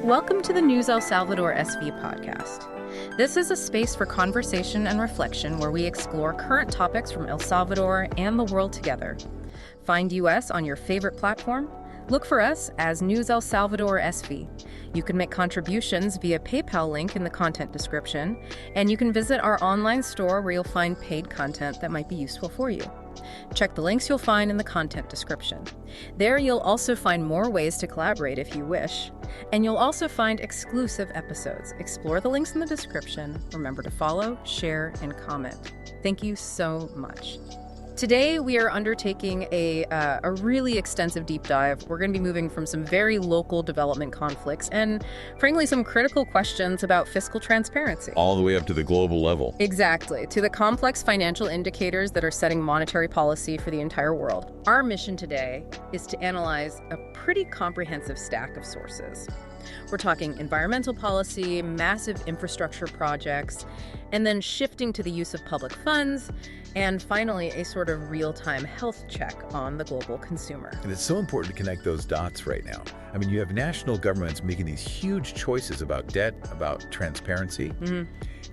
Welcome to the News El Salvador SV podcast. This is a space for conversation and reflection where we explore current topics from El Salvador and the world together. Find US on your favorite platform. Look for us as News El Salvador SV. You can make contributions via PayPal link in the content description, and you can visit our online store where you'll find paid content that might be useful for you. Check the links you'll find in the content description. There you'll also find more ways to collaborate if you wish, and you'll also find exclusive episodes. Explore the links in the description. Remember to follow, share, and comment. Thank you so much. Today, we are undertaking a really extensive deep dive. We're going to be moving from some very local development conflicts and, frankly, some critical questions about fiscal transparency. All the way up to the global level. Exactly, to the complex financial indicators that are setting monetary policy for the entire world. Our mission today is to analyze a pretty comprehensive stack of sources. We're talking environmental policy, massive infrastructure projects, and then shifting to the use of public funds, and finally, a sort of real-time health check on the global consumer. And it's so important to connect those dots right now. I mean, you have national governments making these huge choices about debt, about transparency,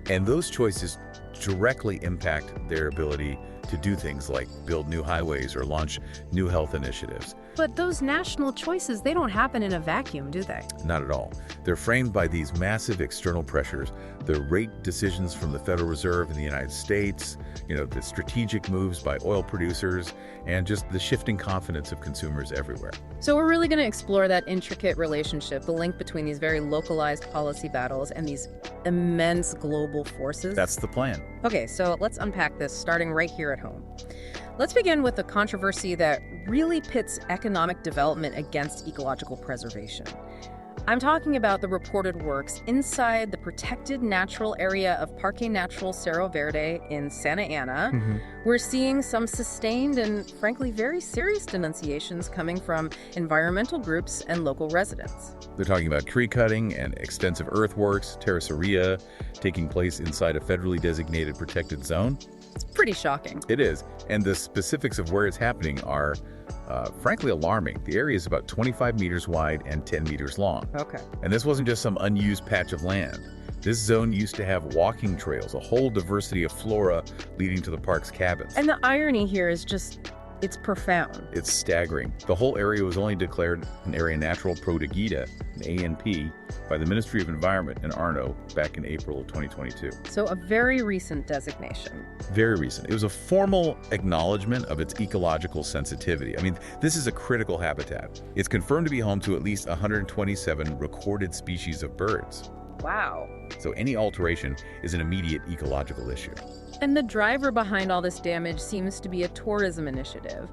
and those choices directly impact their ability to do things like build new highways or launch new health initiatives. But those national choices, they don't happen in a vacuum, do they? Not at all. They're framed by these massive external pressures, the rate decisions from the Federal Reserve in the United States, the strategic moves by oil producers, and just the shifting confidence of consumers everywhere. So we're really going to explore that intricate relationship, the link between these very localized policy battles and these immense global forces. That's the plan. Okay, so let's unpack this starting right here at home. Let's begin with a controversy that really pits economic development against ecological preservation. I'm talking about the reported works inside the protected natural area of Parque Natural Cerro Verde in Santa Ana. We're seeing some sustained and, frankly, very serious denunciations coming from environmental groups and local residents. They're talking about tree cutting and extensive earthworks, terraceria, taking place inside a federally designated protected zone. It's pretty shocking. It is. And the specifics of where it's happening are, frankly, alarming. The area is about 25 meters wide and 10 meters long. Okay. And this wasn't just some unused patch of land. This zone used to have walking trails, a whole diversity of flora leading to the park's cabins. And the irony here is just, it's profound. It's staggering. The whole area was only declared an Area Natural Protegida, an ANP, by the Ministry of Environment in Arno back in April of 2022. So a very recent designation. Very recent. It was a formal acknowledgement of its ecological sensitivity. I mean, this is a critical habitat. It's confirmed to be home to at least 127 recorded species of birds. Wow. So any alteration is an immediate ecological issue. And the driver behind all this damage seems to be a tourism initiative.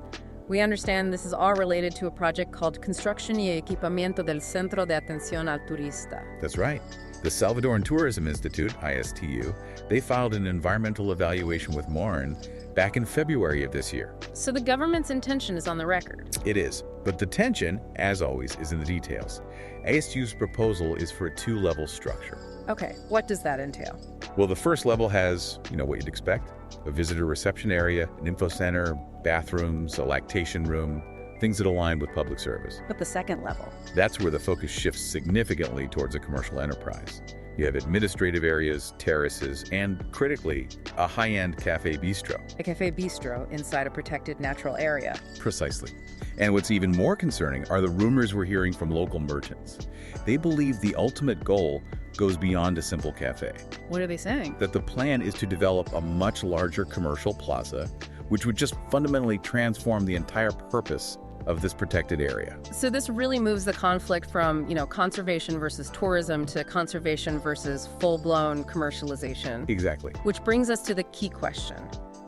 We understand this is all related to a project called Construcción y Equipamiento del Centro de Atención al Turista. That's right. The Salvadoran Tourism Institute, ISTU, they filed an environmental evaluation with MARN back in February of this year. So the government's intention is on the record. It is. But the tension, as always, is in the details. ISTU's proposal is for a two-level structure. Okay, what does that entail? Well, the first level has, what you'd expect. A visitor reception area, an info center, bathrooms, a lactation room, things that align with public service. But the second level? That's where the focus shifts significantly towards a commercial enterprise. You have administrative areas, terraces, and, critically, a high-end cafe bistro. A cafe bistro inside a protected natural area. Precisely. And what's even more concerning are the rumors we're hearing from local merchants. They believe the ultimate goal goes beyond a simple cafe. What are they saying? That the plan is to develop a much larger commercial plaza, which would just fundamentally transform the entire purpose of this protected area. So this really moves the conflict from, conservation versus tourism to conservation versus full-blown commercialization. Exactly. Which brings us to the key question.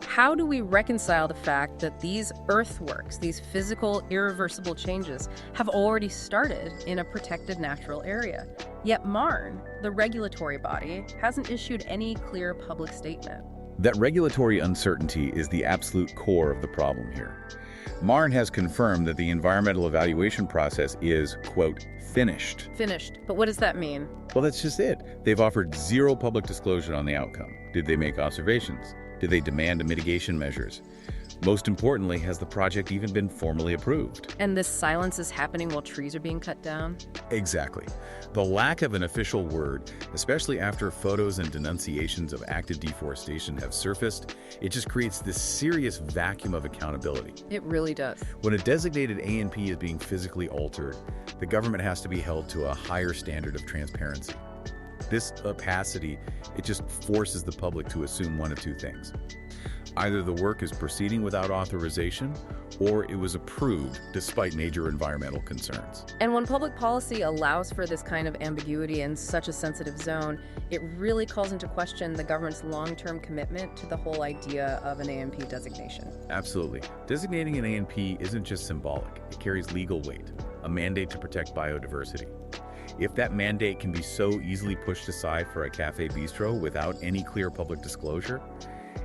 How do we reconcile the fact that these earthworks, these physical, irreversible changes, have already started in a protected natural area? Yet MARN, the regulatory body, hasn't issued any clear public statement. That regulatory uncertainty is the absolute core of the problem here. MARN has confirmed that the environmental evaluation process is, quote, finished. Finished. But what does that mean? Well, that's just it. They've offered zero public disclosure on the outcome. Did they make observations? Did they demand mitigation measures? Most importantly, has the project even been formally approved? And this silence is happening while trees are being cut down? Exactly. The lack of an official word, especially after photos and denunciations of active deforestation have surfaced, it just creates this serious vacuum of accountability. It really does. When a designated A&P is being physically altered, the government has to be held to a higher standard of transparency. This opacity, it just forces the public to assume one of two things. Either the work is proceeding without authorization, or it was approved despite major environmental concerns. And when public policy allows for this kind of ambiguity in such a sensitive zone, it really calls into question the government's long-term commitment to the whole idea of an A&P designation. Absolutely. Designating an A&P isn't just symbolic. It carries legal weight, a mandate to protect biodiversity. If that mandate can be so easily pushed aside for a cafe bistro without any clear public disclosure,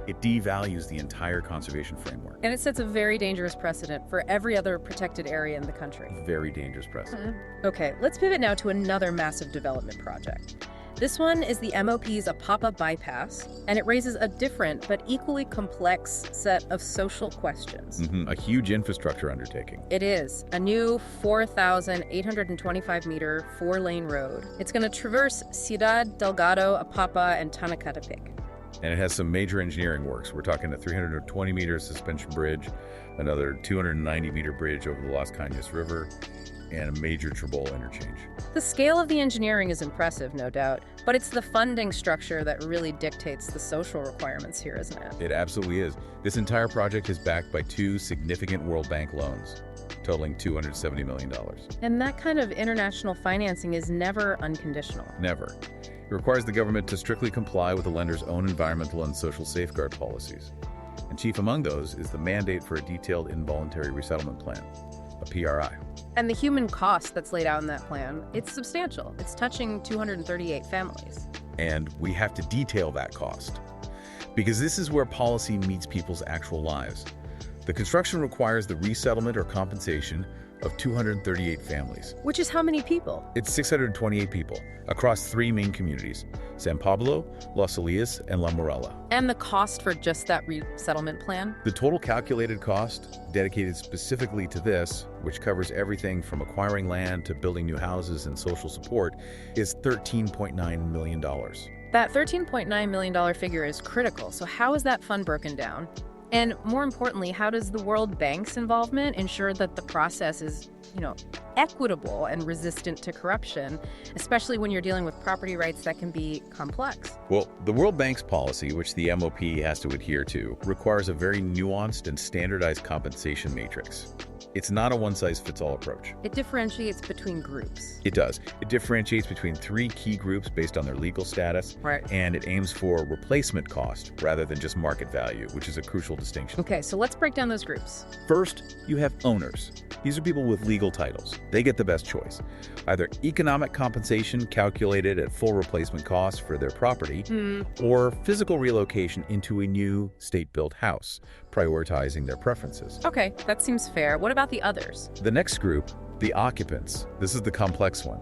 it devalues the entire conservation framework. And it sets a very dangerous precedent for every other protected area in the country. Very dangerous precedent. Okay, let's pivot now to another massive development project. This one is the MOP's Apopa bypass, and it raises a different but equally complex set of social questions. A huge infrastructure undertaking. It is a new 4,825-meter four-lane road. It's going to traverse Ciudad Delgado, Apopa, and Tanacatepec. And it has some major engineering works. We're talking a 320-meter suspension bridge, another 290-meter bridge over the Las Cañas River, and a major Tribol interchange. The scale of the engineering is impressive, no doubt, but it's the funding structure that really dictates the social requirements here, isn't it? It absolutely is. This entire project is backed by two significant World Bank loans, totaling $270 million. And that kind of international financing is never unconditional. Never. It requires the government to strictly comply with the lender's own environmental and social safeguard policies. And chief among those is the mandate for a detailed involuntary resettlement plan, a PRI. And the human cost that's laid out in that plan, it's substantial. It's touching 238 families. And we have to detail that cost, because this is where policy meets people's actual lives. The construction requires the resettlement or compensation of 238 families. Which is how many people? It's 628 people across three main communities: San Pablo, Los Elias, and La Morella. And the cost for just that resettlement plan? The total calculated cost dedicated specifically to this, which covers everything from acquiring land to building new houses and social support, is $13.9 million. That $13.9 million figure is critical. So how is that fund broken down? And more importantly, how does the World Bank's involvement ensure that the process is, equitable and resistant to corruption, especially when you're dealing with property rights that can be complex? Well, the World Bank's policy, which the MOP has to adhere to, requires a very nuanced and standardized compensation matrix. It's not a one-size-fits-all approach. It differentiates between groups. It does. It differentiates between three key groups based on their legal status, Right. And it aims for replacement cost rather than just market value, which is a crucial distinction. Okay, so let's break down those groups. First, you have owners. These are people with legal titles. They get the best choice. Either economic compensation calculated at full replacement cost for their property, or physical relocation into a new state-built house, prioritizing their preferences. Okay, that seems fair. What about the others? The next group, the occupants. This is the complex one.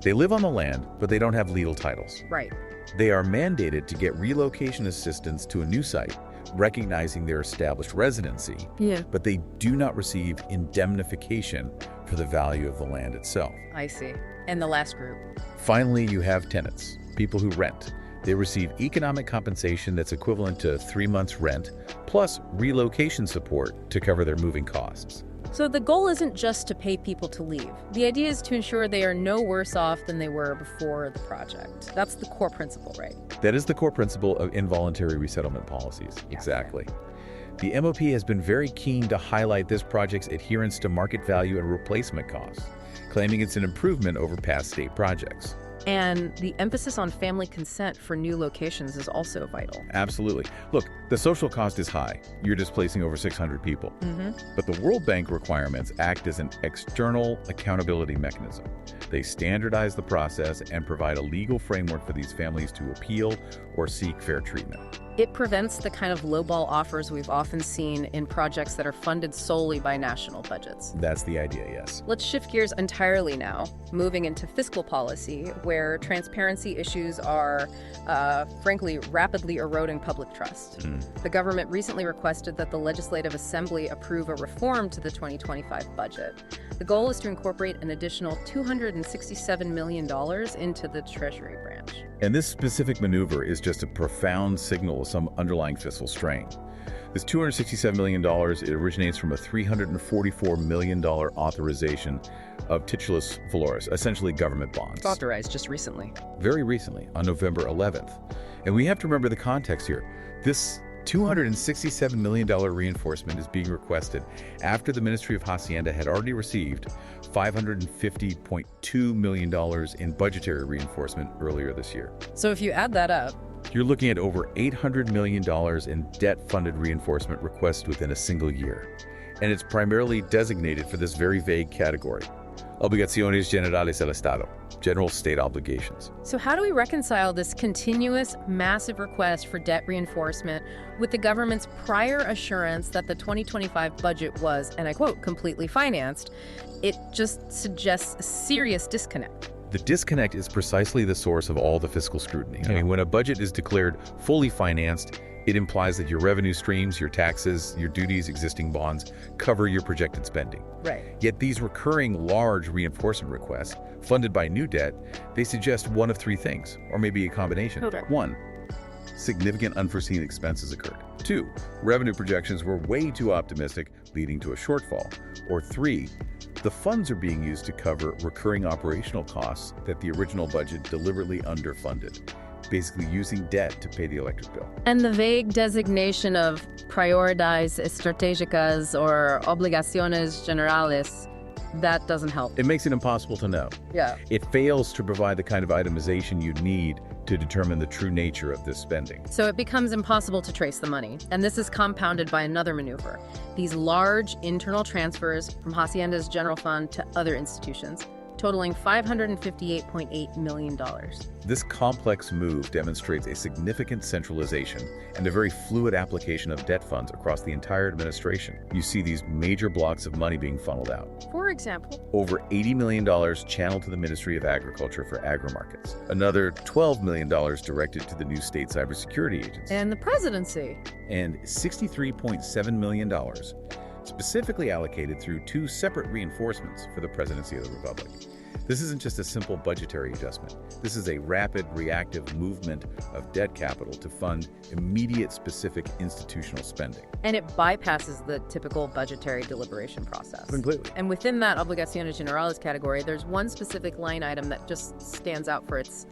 They live on the land, but they don't have legal titles. Right. They are mandated to get relocation assistance to a new site, recognizing their established residency, but they do not receive indemnification for the value of the land itself. I see. And the last group? Finally, you have tenants, people who rent. They receive economic compensation that's equivalent to 3 months' rent, plus relocation support to cover their moving costs. So the goal isn't just to pay people to leave. The idea is to ensure they are no worse off than they were before the project. That's the core principle, right? That is the core principle of involuntary resettlement policies. Yeah, exactly. The MOP has been very keen to highlight this project's adherence to market value and replacement costs, claiming it's an improvement over past state projects. And the emphasis on family consent for new locations is also vital. Absolutely. Look, the social cost is high. You're displacing over 600 people. But the World Bank requirements act as an external accountability mechanism. They standardize the process and provide a legal framework for these families to appeal or seek fair treatment. It prevents the kind of lowball offers we've often seen in projects that are funded solely by national budgets. That's the idea, yes. Let's shift gears entirely now, moving into fiscal policy, where transparency issues are, frankly, rapidly eroding public trust. The government recently requested that the Legislative Assembly approve a reform to the 2025 budget. The goal is to incorporate an additional $267 million into the Treasury branch. And this specific maneuver is just a profound signal of some underlying fiscal strain. This $267 million, it originates from a $344 million authorization of titulus valores, essentially government bonds. It's authorized just recently. Very recently, on November 11th. And we have to remember the context here. This $267 million reinforcement is being requested after the Ministry of Hacienda had already received $550.2 million in budgetary reinforcement earlier this year. So if you add that up, you're looking at over $800 million in debt-funded reinforcement requests within a single year. And it's primarily designated for this very vague category: obligaciones generales del Estado, general state obligations. So how do we reconcile this continuous, massive request for debt reinforcement with the government's prior assurance that the 2025 budget was, and I quote, completely financed? It just suggests a serious disconnect. The disconnect is precisely the source of all the fiscal scrutiny. I mean, when a budget is declared fully financed, it implies that your revenue streams, your taxes, your duties, existing bonds cover your projected spending. Right. Yet these recurring large reinforcement requests, funded by new debt, they suggest one of three things, or maybe a combination. Okay. 1, significant unforeseen expenses occurred. 2, revenue projections were way too optimistic, leading to a shortfall. Or 3, the funds are being used to cover recurring operational costs that the original budget deliberately underfunded, basically using debt to pay the electric bill. And the vague designation of prioridades estratégicas or obligaciones generales, that doesn't help. It makes it impossible to know. Yeah. It fails to provide the kind of itemization you'd need to determine the true nature of this spending. So it becomes impossible to trace the money. And this is compounded by another maneuver: these large internal transfers from Hacienda's general fund to other institutions, totaling $558.8 million. This complex move demonstrates a significant centralization and a very fluid application of debt funds across the entire administration. You see these major blocks of money being funneled out. For example, Over $80 million channeled to the Ministry of Agriculture for agri-markets. Another $12 million directed to the new state cybersecurity agency. and the presidency. And $63.7 million specifically allocated through 2 separate reinforcements for the presidency of the Republic. This isn't just a simple budgetary adjustment. This is a rapid, reactive movement of debt capital to fund immediate, specific institutional spending. And it bypasses the typical budgetary deliberation process. Completely. And within that obligaciones generales category, there's one specific line item that just stands out for its,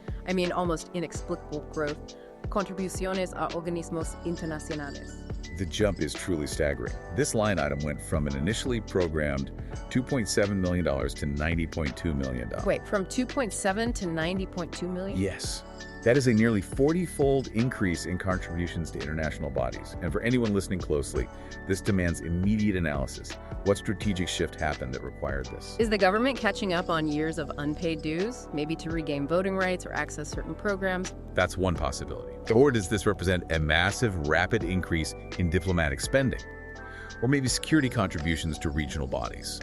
almost inexplicable growth: contribuciones a organismos internacionales. The jump is truly staggering. This line item went from an initially programmed $2.7 million to $90.2 million. Wait, from 2.7 to 90.2 million? Yes. That is a nearly 40-fold increase in contributions to international bodies. And for anyone listening closely, this demands immediate analysis. What strategic shift happened that required this? Is the government catching up on years of unpaid dues, maybe to regain voting rights or access certain programs? That's one possibility. Or does this represent a massive, rapid increase in diplomatic spending? Or maybe security contributions to regional bodies?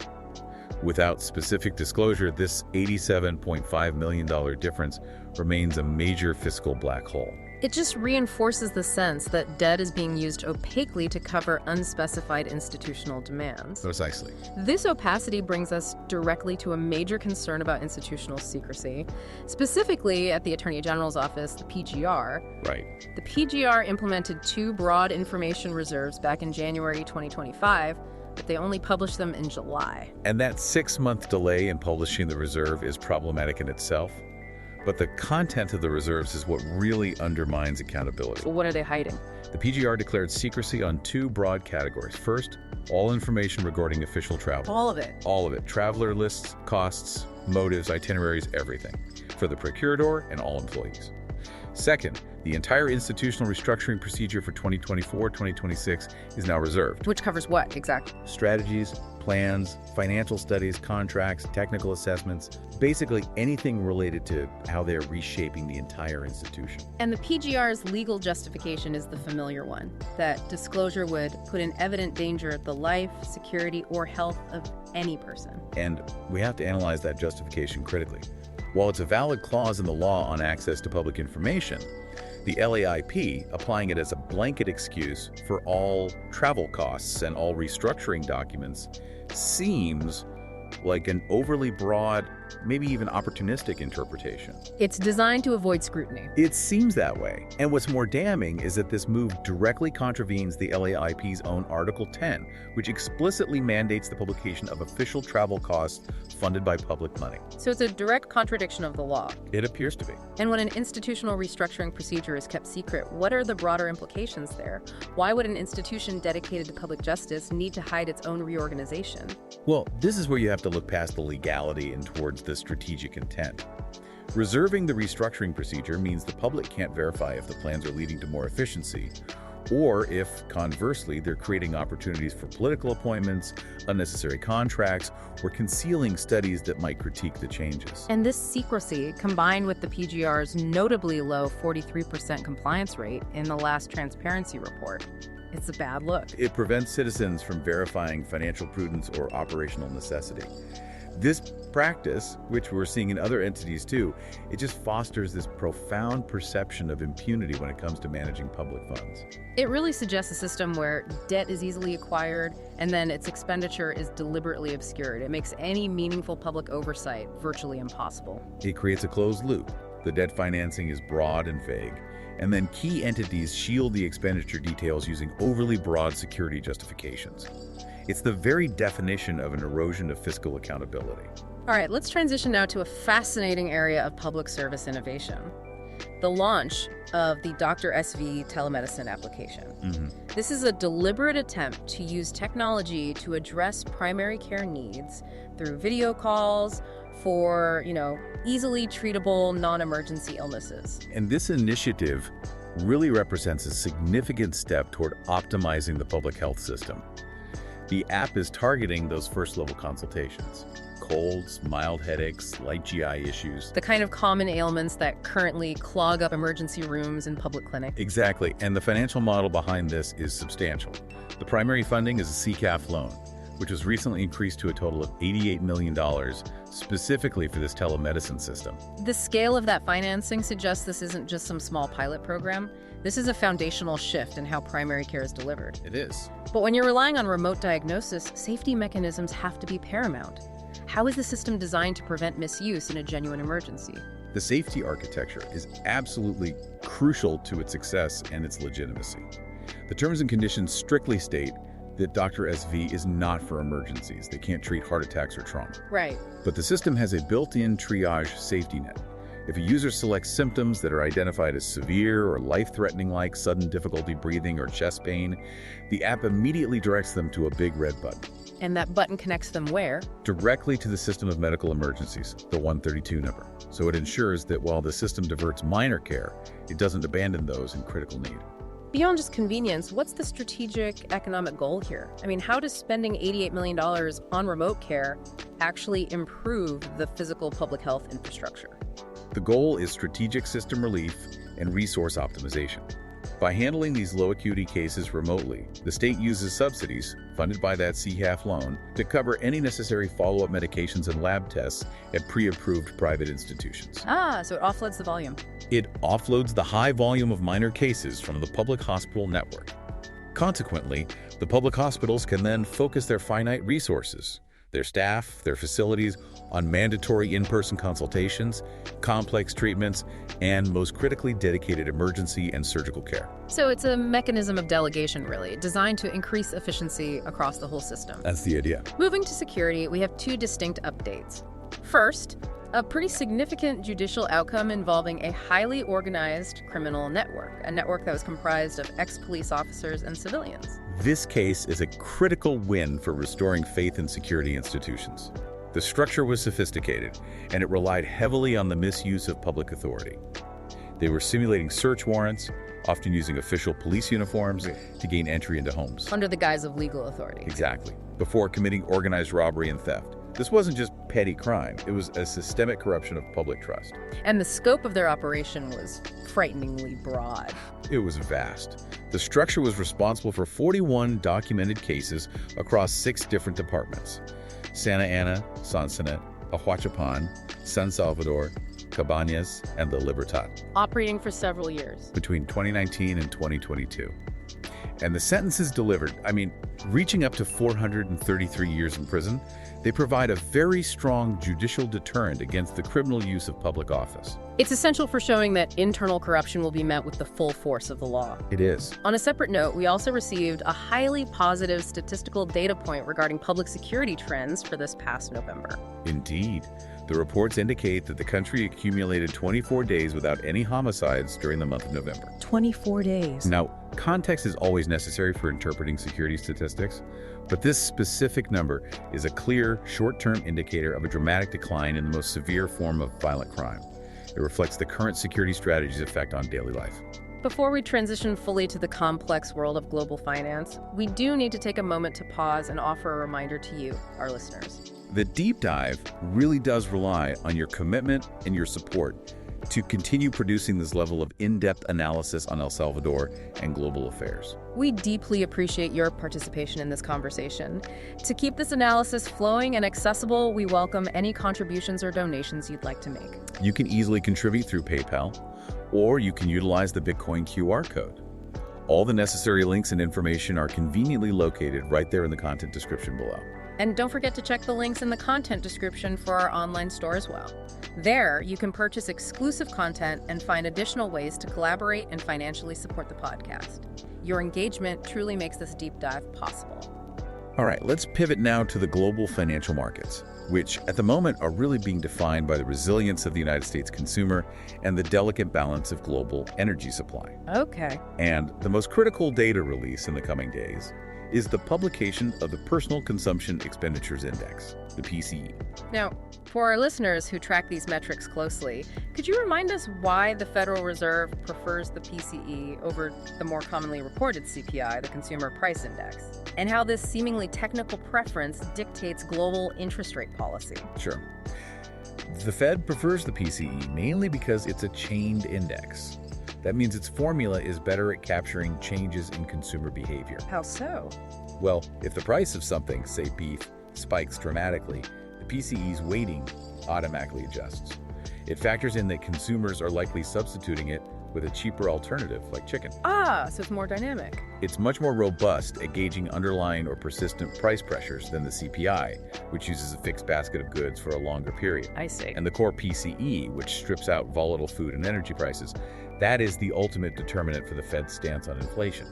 Without specific disclosure, this $87.5 million difference remains a major fiscal black hole. It just reinforces the sense that debt is being used opaquely to cover unspecified institutional demands. Precisely. This opacity brings us directly to a major concern about institutional secrecy, specifically at the Attorney General's office, the PGR. Right. The PGR implemented 2 broad information reserves back in January 2025, but they only published them in July. And that 6-month delay in publishing the reserve is problematic in itself. But the content of the reserves is what really undermines accountability. Well, what are they hiding? The PGR declared secrecy on 2 broad categories. First, all information regarding official travel. All of it. All of it. Traveler lists, costs, motives, itineraries, everything. For the procurador and all employees. Second, the entire institutional restructuring procedure for 2024-2026 is now reserved. Which covers what exactly? Strategies, plans, financial studies, contracts, technical assessments, basically anything related to how they're reshaping the entire institution. And the PGR's legal justification is the familiar one, that disclosure would put in evident danger the life, security, or health of any person. And we have to analyze that justification critically. While it's a valid clause in the law on access to public information, the LAIP, applying it as a blanket excuse for all travel costs and all restructuring documents, seems like an overly broad, maybe even opportunistic interpretation. It's designed to avoid scrutiny. It seems that way. And what's more damning is that this move directly contravenes the LAIP's own Article 10, which explicitly mandates the publication of official travel costs funded by public money. So it's a direct contradiction of the law. It appears to be. And when an institutional restructuring procedure is kept secret, what are the broader implications there? Why would an institution dedicated to public justice need to hide its own reorganization? Well, this is where you have to look past the legality and towards the strategic intent. Reserving the restructuring procedure means the public can't verify if the plans are leading to more efficiency, or if, conversely, they're creating opportunities for political appointments, unnecessary contracts, or concealing studies that might critique the changes. And this secrecy, combined with the PGR's notably low 43% compliance rate in the last transparency report, it's a bad look. It prevents citizens from verifying financial prudence or operational necessity. This practice, which we're seeing in other entities too, it just fosters this profound perception of impunity when it comes to managing public funds. It really suggests a system where debt is easily acquired and then its expenditure is deliberately obscured. It makes any meaningful public oversight virtually impossible. It creates a closed loop. The debt financing is broad and vague, and then key entities shield the expenditure details using overly broad security justifications. It's the very definition of an erosion of fiscal accountability. All right, let's transition now to a fascinating area of public service innovation: the launch of the DoctorSV telemedicine application. This is a deliberate attempt to use technology to address primary care needs through video calls for, easily treatable non-emergency illnesses. And this initiative really represents a significant step toward optimizing the public health system. The app is targeting those first-level consultations: colds, mild headaches, light GI issues. The kind of common ailments that currently clog up emergency rooms in public clinics. Exactly, and the financial model behind this is substantial. The primary funding is a CCAF loan, which was recently increased to a total of $88 million specifically for this telemedicine system. The scale of that financing suggests this isn't just some small pilot program. This is a foundational shift in how primary care is delivered. It is. But when you're relying on remote diagnosis, safety mechanisms have to be paramount. How is the system designed to prevent misuse in a genuine emergency? The safety architecture is absolutely crucial to its success and its legitimacy. The terms and conditions strictly state that DoctorSV is not for emergencies. They can't treat heart attacks or trauma. Right. But the system has a built-in triage safety net. If a user selects symptoms that are identified as severe or life-threatening, like sudden difficulty breathing or chest pain, the app immediately directs them to a big red button. And that button connects them where? Directly to the system of medical emergencies, the 132 number. So it ensures that while the system diverts minor care, it doesn't abandon those in critical need. Beyond just convenience, what's the strategic economic goal here? I mean, how does spending $88 million on remote care actually improve the physical public health infrastructure? The goal is strategic system relief and resource optimization. By handling these low-acuity cases remotely, the state uses subsidies, funded by that CCAF loan, to cover any necessary follow-up medications and lab tests at pre-approved private institutions. So it offloads the volume. It offloads the high volume of minor cases from the public hospital network. Consequently, the public hospitals can then focus their finite resources, their staff, their facilities, on mandatory in-person consultations, complex treatments, and most critically dedicated emergency and surgical care. So it's a mechanism of delegation, really, designed to increase efficiency across the whole system. That's the idea. Moving to security, we have two distinct updates. First, a pretty significant judicial outcome involving a highly organized criminal network, a network that was comprised of ex-police officers and civilians. This case is a critical win for restoring faith in security institutions. The structure was sophisticated, and it relied heavily on the misuse of public authority. They were simulating search warrants, often using official police uniforms to gain entry into homes. Under the guise of legal authority. Exactly. Before committing organized robbery and theft. This wasn't just petty crime. It was a systemic corruption of public trust. And the scope of their operation was frighteningly broad. It was vast. The structure was responsible for 41 documented cases across 6 different departments: Santa Ana, Sonsonate, Ahuachapan, San Salvador, Cabañas, and La Libertad. Operating for several years. Between 2019 and 2022. And the sentences delivered, reaching up to 433 years in prison, they provide a very strong judicial deterrent against the criminal use of public office. It's essential for showing that internal corruption will be met with the full force of the law. It is. On a separate note, we also received a highly positive statistical data point regarding public security trends for this past November. Indeed. The reports indicate that the country accumulated 24 days without any homicides during the month of November. 24 days. Now, context is always necessary for interpreting security statistics, but this specific number is a clear, short-term indicator of a dramatic decline in the most severe form of violent crime. It reflects the current security strategy's effect on daily life. Before we transition fully to the complex world of global finance, we do need to take a moment to pause and offer a reminder to you, our listeners. The deep dive really does rely on your commitment and your support to continue producing this level of in-depth analysis on El Salvador and global affairs. We deeply appreciate your participation in this conversation. To keep this analysis flowing and accessible, we welcome any contributions or donations you'd like to make. You can easily contribute through PayPal, or you can utilize the Bitcoin QR code. All the necessary links and information are conveniently located right there in the content description below. And don't forget to check the links in the content description for our online store as well. There, you can purchase exclusive content and find additional ways to collaborate and financially support the podcast. Your engagement truly makes this deep dive possible. All right, let's pivot now to the global financial markets, which at the moment are really being defined by the resilience of the United States consumer and the delicate balance of global energy supply. Okay. And the most critical data release in the coming days is the publication of the Personal Consumption Expenditures Index, the PCE. Now, for our listeners who track these metrics closely, could you remind us why the Federal Reserve prefers the PCE over the more commonly reported CPI, the Consumer Price Index, and how this seemingly technical preference dictates global interest rate policy? Sure. The Fed prefers the PCE mainly because it's a chained index. That means its formula is better at capturing changes in consumer behavior. How so? Well, if the price of something, say beef, spikes dramatically, the PCE's weighting automatically adjusts. It factors in that consumers are likely substituting it with a cheaper alternative like chicken. So it's more dynamic. It's much more robust at gauging underlying or persistent price pressures than the CPI, which uses a fixed basket of goods for a longer period. I see. And the core PCE, which strips out volatile food and energy prices, that is the ultimate determinant for the Fed's stance on inflation.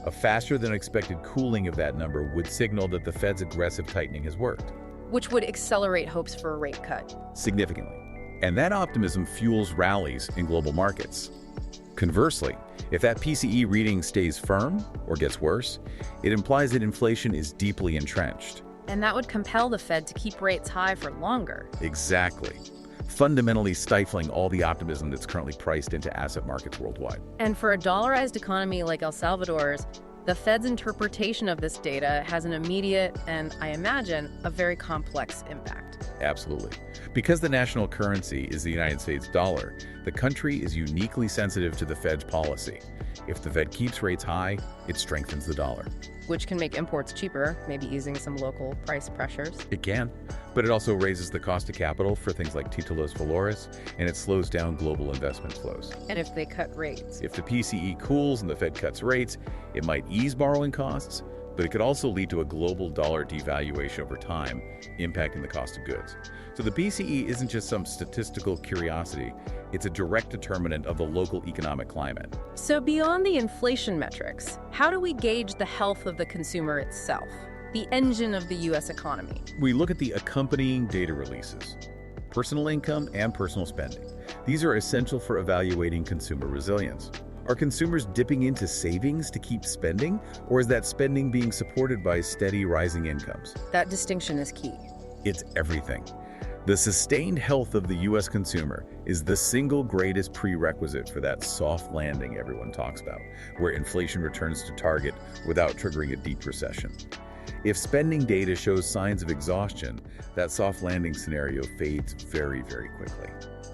A faster than expected cooling of that number would signal that the Fed's aggressive tightening has worked. Which would accelerate hopes for a rate cut. Significantly. And that optimism fuels rallies in global markets. Conversely, if that PCE reading stays firm or gets worse, it implies that inflation is deeply entrenched. And that would compel the Fed to keep rates high for longer. Exactly. Fundamentally stifling all the optimism that's currently priced into asset markets worldwide. And for a dollarized economy like El Salvador's, the Fed's interpretation of this data has an immediate and, I imagine, a very complex impact. Absolutely. Because the national currency is the United States dollar, the country is uniquely sensitive to the Fed's policy. If the Fed keeps rates high, it strengthens the dollar. Which can make imports cheaper, maybe easing some local price pressures. It can, but it also raises the cost of capital for things like títulos valores, and it slows down global investment flows. And if they cut rates? If the PCE cools and the Fed cuts rates, it might ease borrowing costs, but it could also lead to a global dollar devaluation over time, impacting the cost of goods. So the PCE isn't just some statistical curiosity, it's a direct determinant of the local economic climate. So beyond the inflation metrics, how do we gauge the health of the consumer itself, the engine of the U.S. economy? We look at the accompanying data releases, personal income and personal spending. These are essential for evaluating consumer resilience. Are consumers dipping into savings to keep spending, or is that spending being supported by steady rising incomes? That distinction is key. It's everything. The sustained health of the U.S. consumer is the single greatest prerequisite for that soft landing everyone talks about, where inflation returns to target without triggering a deep recession. If spending data shows signs of exhaustion, that soft landing scenario fades very, very quickly.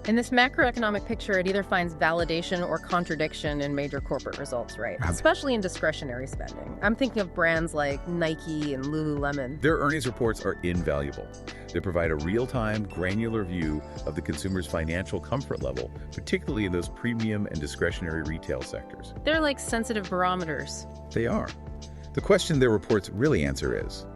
In this macroeconomic picture, it either finds validation or contradiction in major corporate results, right? Especially in discretionary spending. I'm thinking of brands like Nike and Lululemon. Their earnings reports are invaluable. They provide a real-time, granular view of the consumer's financial comfort level, particularly in those premium and discretionary retail sectors. They're like sensitive barometers. They are. The question their reports really answer is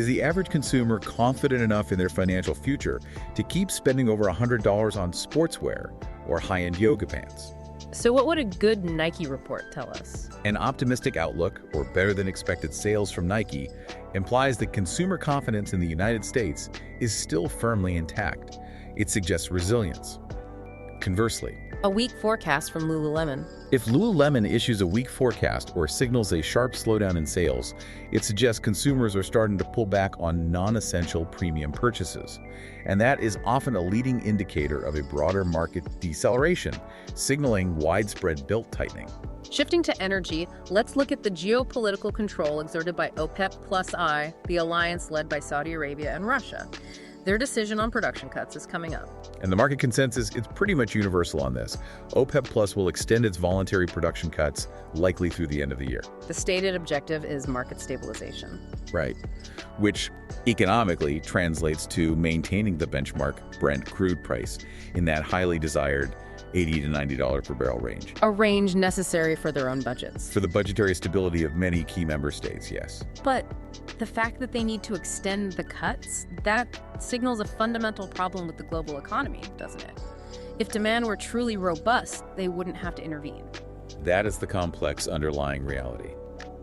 the average consumer confident enough in their financial future to keep spending over $100 on sportswear or high-end yoga pants? So what would a good Nike report tell us? An optimistic outlook, or better than expected sales from Nike, implies that consumer confidence in the United States is still firmly intact. It suggests resilience. Conversely, a weak forecast from Lululemon. If Lululemon issues a weak forecast or signals a sharp slowdown in sales, it suggests consumers are starting to pull back on non-essential premium purchases. And that is often a leading indicator of a broader market deceleration, signaling widespread belt tightening. Shifting to energy, let's look at the geopolitical control exerted by OPEC+I, the alliance led by Saudi Arabia and Russia. Their decision on production cuts is coming up. And the market consensus is pretty much universal on this. OPEC Plus will extend its voluntary production cuts likely through the end of the year. The stated objective is market stabilization. Right, which economically translates to maintaining the benchmark Brent crude price in that highly desired $80 to $90 per barrel range. A range necessary for their own budgets. For the budgetary stability of many key member states, yes. But the fact that they need to extend the cuts, that signals a fundamental problem with the global economy, doesn't it? If demand were truly robust, they wouldn't have to intervene. That is the complex underlying reality.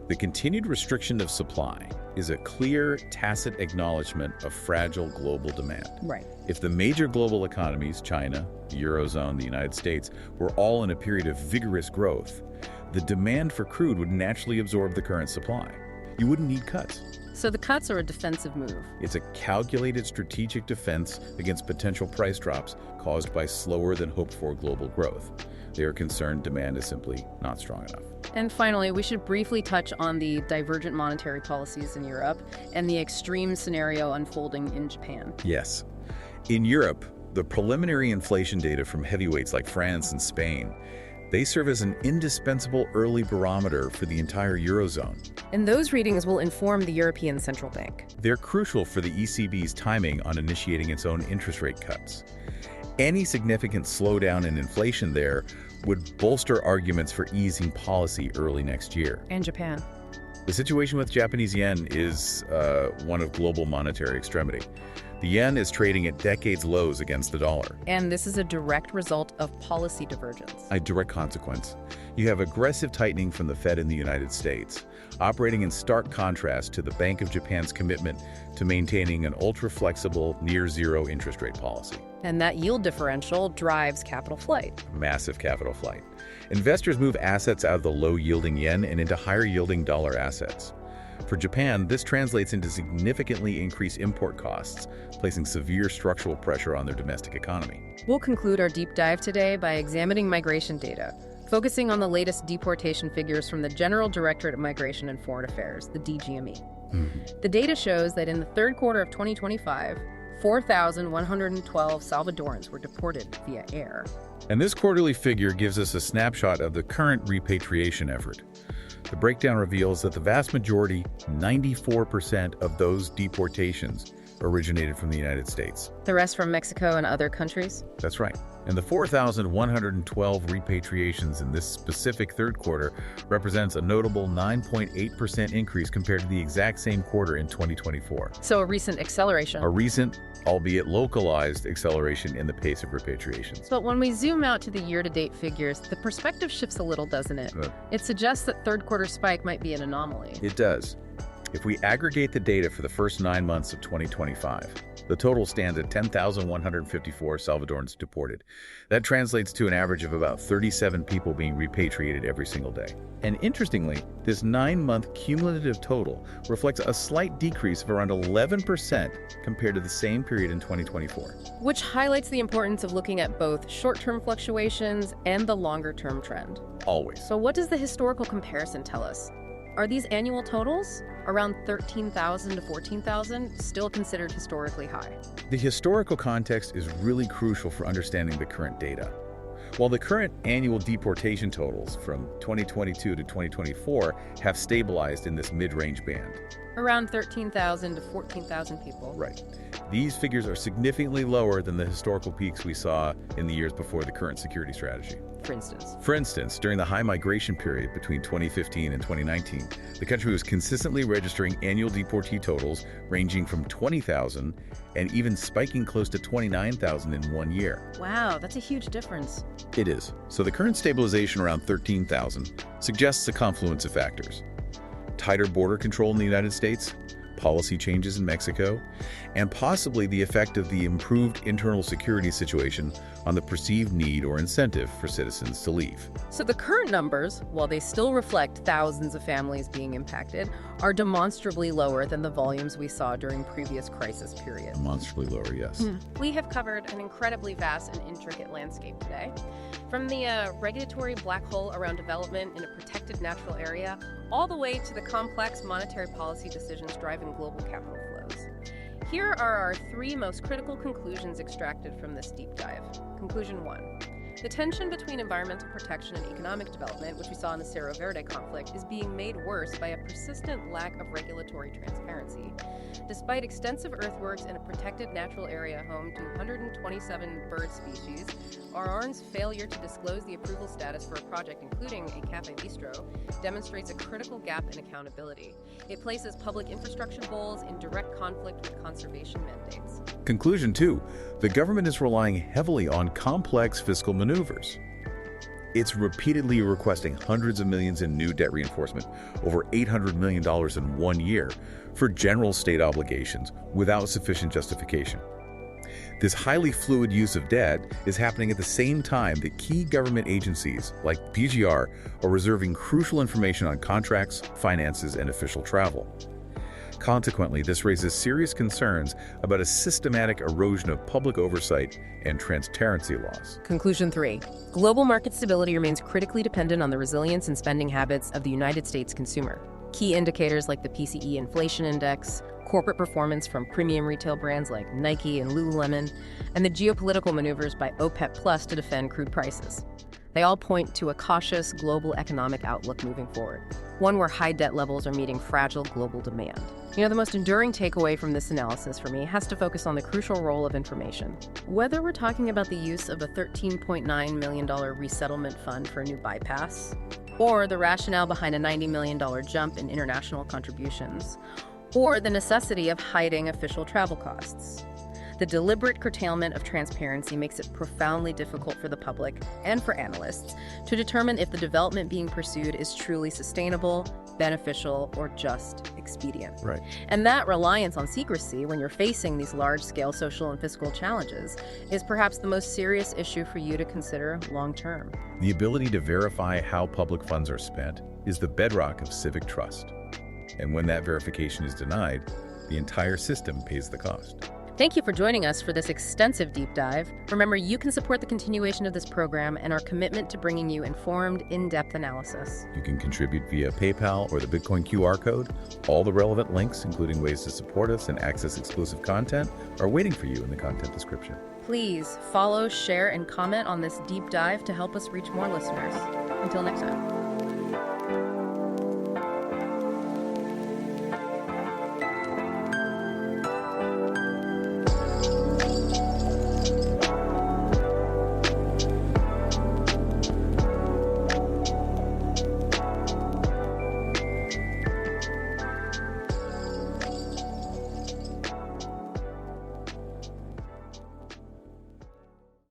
The continued restriction of supply is a clear, tacit acknowledgement of fragile global demand. Right. If the major global economies, China, the Eurozone, the United States, were all in a period of vigorous growth, the demand for crude would naturally absorb the current supply. You wouldn't need cuts. So the cuts are a defensive move. It's a calculated strategic defense against potential price drops caused by slower than hoped for global growth. They are concerned demand is simply not strong enough. And finally, we should briefly touch on the divergent monetary policies in Europe and the extreme scenario unfolding in Japan. Yes. In Europe, the preliminary inflation data from heavyweights like France and Spain, they serve as an indispensable early barometer for the entire Eurozone. And those readings will inform the European Central Bank. They're crucial for the ECB's timing on initiating its own interest rate cuts. Any significant slowdown in inflation there would bolster arguments for easing policy early next year. And Japan. The situation with Japanese yen is one of global monetary extremity. The yen is trading at decades lows against the dollar. And this is a direct result of policy divergence. A direct consequence. You have aggressive tightening from the Fed in the United States, operating in stark contrast to the Bank of Japan's commitment to maintaining an ultra-flexible, near-zero interest rate policy. And that yield differential drives capital flight. Massive capital flight. Investors move assets out of the low-yielding yen and into higher-yielding dollar assets. For Japan, this translates into significantly increased import costs, placing severe structural pressure on their domestic economy. We'll conclude our deep dive today by examining migration data, focusing on the latest deportation figures from the General Directorate of Migration and Foreign Affairs, the DGME. The data shows that in the third quarter of 2025, 4,112 Salvadorans were deported via air. And this quarterly figure gives us a snapshot of the current repatriation effort. The breakdown reveals that the vast majority, 94% of those deportations, originated from the United States. The rest from Mexico and other countries? That's right. And the 4,112 repatriations in this specific third quarter represents a notable 9.8% increase compared to the exact same quarter in 2024. So a recent acceleration. A recent, albeit localized, acceleration in the pace of repatriations. But when we zoom out to the year-to-date figures, the perspective shifts a little, doesn't it? It suggests that third quarter spike might be an anomaly. It does. If we aggregate the data for the first 9 months of 2025, the total stands at 10,154 Salvadorans deported. That translates to an average of about 37 people being repatriated every single day. And interestingly, this 9-month cumulative total reflects a slight decrease of around 11% compared to the same period in 2024. Which highlights the importance of looking at both short-term fluctuations and the longer-term trend. Always. So what does the historical comparison tell us? Are these annual totals, around 13,000 to 14,000, still considered historically high? The historical context is really crucial for understanding the current data. While the current annual deportation totals from 2022 to 2024 have stabilized in this mid-range band. Around 13,000 to 14,000 people. Right. These figures are significantly lower than the historical peaks we saw in the years before the current security strategy. For instance, during the high migration period between 2015 and 2019, the country was consistently registering annual deportee totals ranging from 20,000 and even spiking close to 29,000 in 1 year. Wow, that's a huge difference. It is. So the current stabilization around 13,000 suggests a confluence of factors. Tighter border control in the United States, policy changes in Mexico, and possibly the effect of the improved internal security situation on the perceived need or incentive for citizens to leave. So the current numbers, while they still reflect thousands of families being impacted, are demonstrably lower than the volumes we saw during previous crisis periods. Demonstrably lower, yes. We have covered an incredibly vast and intricate landscape today. From the regulatory black hole around development in a protected natural area, all the way to the complex monetary policy decisions driving global capital flows. Here are our 3 most critical conclusions extracted from this deep dive. Conclusion 1. The tension between environmental protection and economic development, which we saw in the Cerro Verde conflict, is being made worse by a persistent lack of regulatory transparency. Despite extensive earthworks in a protected natural area home to 127 bird species, RRN's failure to disclose the approval status for a project, including a cafe bistro, demonstrates a critical gap in accountability. It places public infrastructure goals in direct conflict with conservation mandates. Conclusion 2. The government is relying heavily on complex fiscal maneuvers. It's repeatedly requesting hundreds of millions in new debt reinforcement, over $800 million in 1 year, for general state obligations without sufficient justification. This highly fluid use of debt is happening at the same time that key government agencies, like PGR, are reserving crucial information on contracts, finances, and official travel. Consequently, this raises serious concerns about a systematic erosion of public oversight and transparency laws. Conclusion 3. Global market stability remains critically dependent on the resilience and spending habits of the United States consumer. Key indicators like the PCE inflation index, corporate performance from premium retail brands like Nike and Lululemon, and the geopolitical maneuvers by OPEC Plus to defend crude prices. They all point to a cautious global economic outlook moving forward, one where high debt levels are meeting fragile global demand. The most enduring takeaway from this analysis for me has to focus on the crucial role of information. Whether we're talking about the use of a $13.9 million resettlement fund for a new bypass, or the rationale behind a $90 million jump in international contributions, or the necessity of hiding official travel costs. The deliberate curtailment of transparency makes it profoundly difficult for the public and for analysts to determine if the development being pursued is truly sustainable, beneficial, or just expedient. Right. And that reliance on secrecy when you're facing these large-scale social and fiscal challenges is perhaps the most serious issue for you to consider long-term. The ability to verify how public funds are spent is the bedrock of civic trust. And when that verification is denied, the entire system pays the cost. Thank you for joining us for this extensive deep dive. Remember, you can support the continuation of this program and our commitment to bringing you informed, in-depth analysis. You can contribute via PayPal or the Bitcoin QR code. All the relevant links, including ways to support us and access exclusive content, are waiting for you in the content description. Please follow, share, and comment on this deep dive to help us reach more listeners. Until next time.